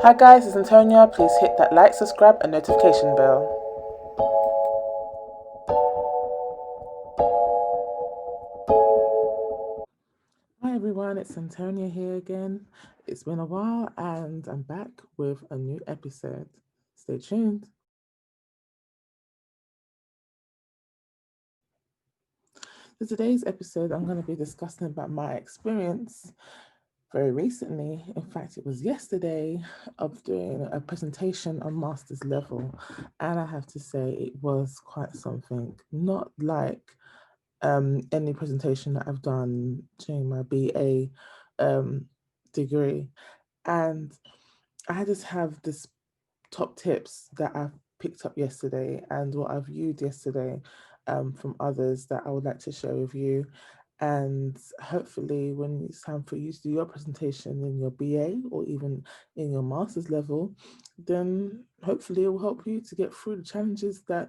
Hi guys, it's Antonia. Please hit that like, subscribe, and notification bell. Hi everyone, it's Antonia here again. It's been a while and I'm back with a new episode. Stay tuned. For today's episode, I'm going to be discussing about my experience very recently. In fact, it was yesterday of doing a presentation on master's level, and I have to say it was quite something. Not like any presentation that I've done during my BA degree, and I just have this top tips that I've picked up yesterday and what I viewed yesterday from others that I would like to share with you. And hopefully, when it's time for you to do your presentation in your BA or even in your master's level, then hopefully it will help you to get through the challenges that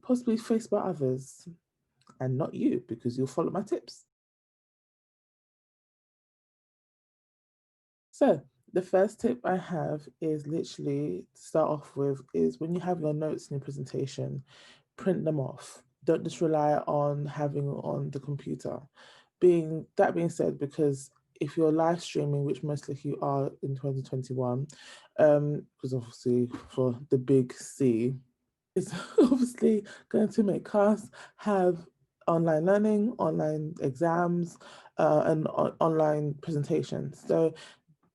possibly faced by others and not you because you'll follow my tips. So, the first tip I have is literally to start off with is when you have your notes in your presentation, print them off. Don't just rely on having it on the computer. Being said, because if you're live streaming, which most likely you are in 2021, because obviously for the big C, it's obviously going to make us have online learning, online exams, and online presentations. So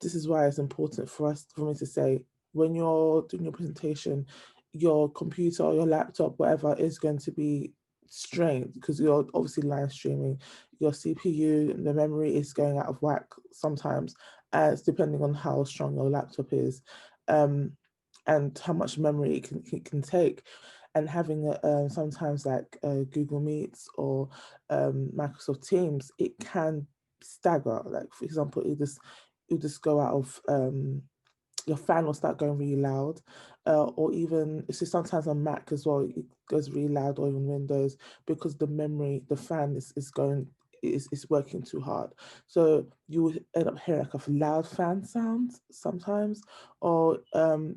this is why it's important for me to say when you're doing your presentation, your computer or your laptop, whatever, is going to be strained because you're obviously live streaming. Your CPU, the memory is going out of whack sometimes, as depending on how strong your laptop is. And how much memory it can take. And having sometimes like Google Meets or Microsoft Teams, it can stagger. Like for example, it just go out of your fan will start going really loud, or even it's just sometimes on Mac as well. It goes really loud, or even Windows, because the memory, the fan is going is working too hard. So you would end up hearing like a loud fan sound sometimes, or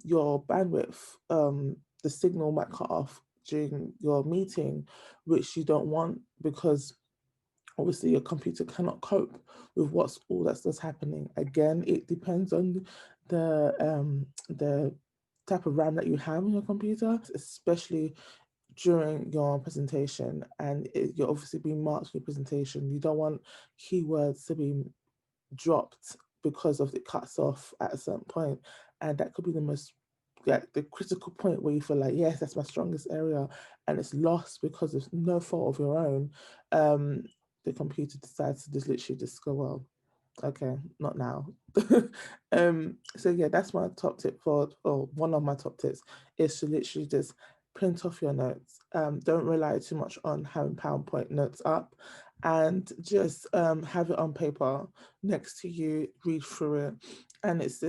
your bandwidth, the signal might cut off during your meeting, which you don't want because obviously your computer cannot cope with what's all that's happening. Again, it depends on the type of RAM that you have on your computer, especially during your presentation. And you're obviously being marked for your presentation. You don't want keywords to be dropped because of it cuts off at a certain point, and that could be the most like the critical point where you feel like yes, that's my strongest area, and it's lost because of no fault of your own. um the computer decides to just literally just go, well, okay, not now. So yeah, that's my top tip for, or one of my top tips is to literally just print off your notes. Don't rely too much on having PowerPoint notes up, and just have it on paper next to you, read through it. And it's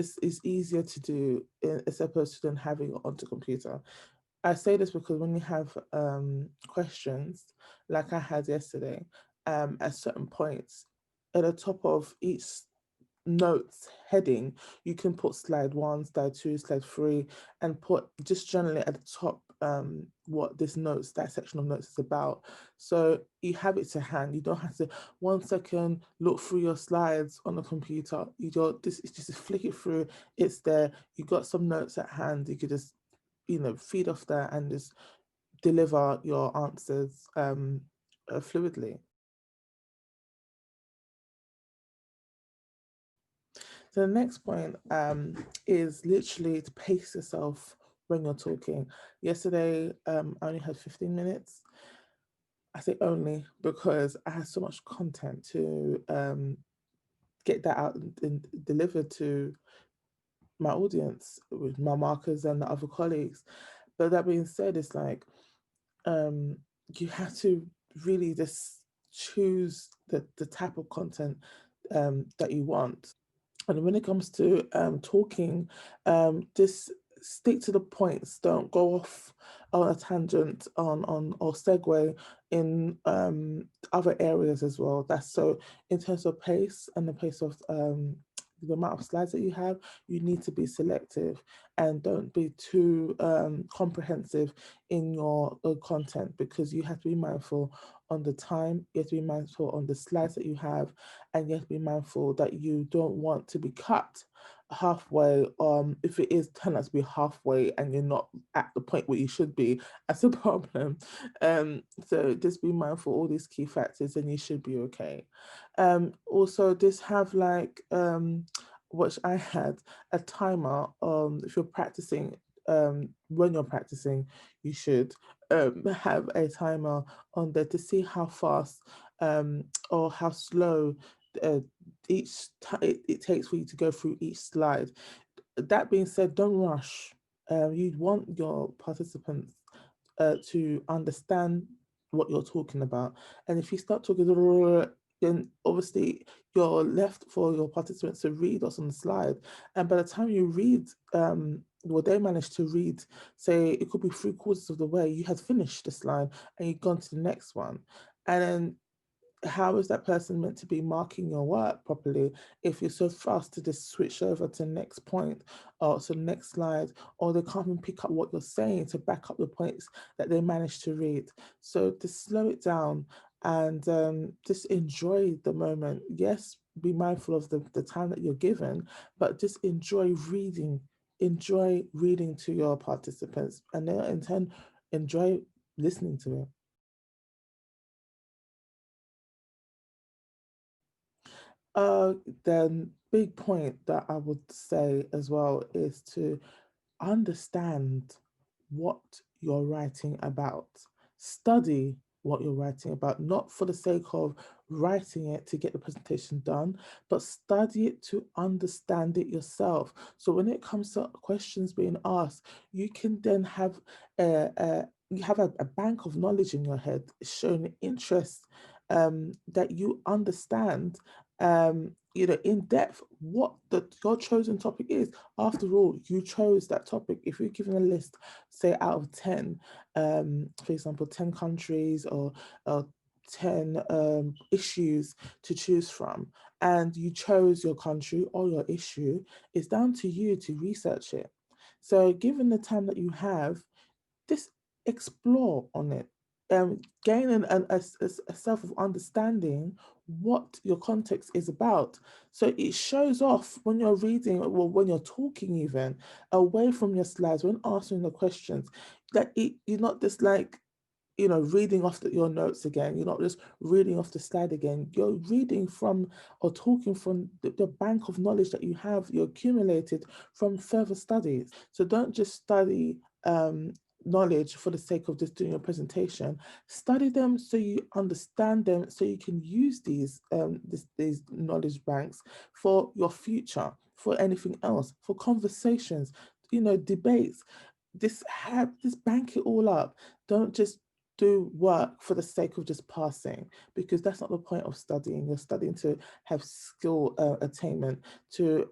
easier to do as opposed to then having it on the computer. I say this because when you have questions like I had yesterday, at certain points, at the top of each notes heading, you can put slide one, slide two, slide three, and put just generally at the top what this notes, that section of notes is about. So you have it to hand. You don't have to 1 second look through your slides on the computer. You don't this it's just flick it through, it's there. You got some notes at hand, you could just feed off that and just deliver your answers fluidly. So the next point is literally to pace yourself when you're talking. Yesterday, I only had 15 minutes. I say only because I had so much content to get that out and deliver to my audience with my markers and the other colleagues. But that being said, it's like um, you have to really just choose the type of content that you want. And when it comes to talking, just stick to the points. Don't go off on a tangent on or segue in other areas as well. That's so in terms of pace and the pace of the amount of slides that you have, you need to be selective and don't be too comprehensive in your content, because you have to be mindful on the time, you have to be mindful on the slides that you have, and you have to be mindful that you don't want to be cut halfway. If it is turned out to be halfway and you're not at the point where you should be, that's a problem. So just be mindful of all these key factors and you should be okay. Also just have like which I had a timer. If you're practicing, when you're practicing, you should have a timer on there to see how fast or how slow uh, it takes for you to go through each slide. That being said, don't rush. You want your participants to understand what you're talking about. And if you start talking, then obviously you're left for your participants to read what's on the slide. And by the time you read, well, they manage to read, say it could be 3/4 of the way, you had finished the slide and you've gone to the next one. And then how is that person meant to be marking your work properly if you're so fast to just switch over to the next point or to the next slide, or they can't even pick up what you're saying to back up the points that they managed to read? So to slow it down and just enjoy the moment. Yes, be mindful of the time that you're given, but just enjoy reading. Enjoy reading to your participants, and they'll in turn enjoy listening to it. Uh, then big point that I would say as well is to understand what you're writing about. Study what you're writing about, not for the sake of writing it to get the presentation done, but study it to understand it yourself. So when it comes to questions being asked, you can then have a bank of knowledge in your head showing interest, that you understand in depth what your chosen topic is. After all, you chose that topic. If you're given a list, say out of 10, for example, 10 countries or 10 issues to choose from, and you chose your country or your issue, it's down to you to research it. So given the time that you have, just explore on it, gain a self of understanding what your context is about. So it shows off when you're reading or when you're talking, even away from your slides, when answering the questions, that you're not just like, reading off your notes again. You're not just reading off the slide again. You're reading from or talking from the bank of knowledge that you have, you accumulated from further studies. So don't just study knowledge for the sake of just doing a presentation. Study them so you understand them, so you can use these knowledge banks for your future, for anything else, for conversations, debates. Just bank it all up. Don't just do work for the sake of just passing, because that's not the point of studying. You're studying to have skill attainment, to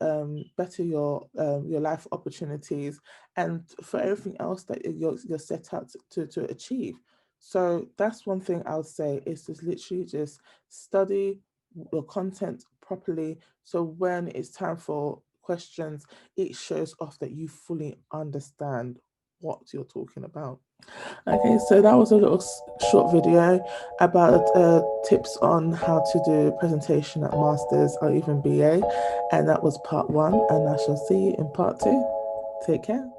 better your life opportunities, and for everything else that you're set out to achieve. So that's one thing I would say, is just literally just study your content properly, so when it's time for questions, it shows off that you fully understand what you're talking about. Okay, so that was a little short video about tips on how to do presentation at Masters or even BA, and that was part one, and I shall see you in part two. Take care.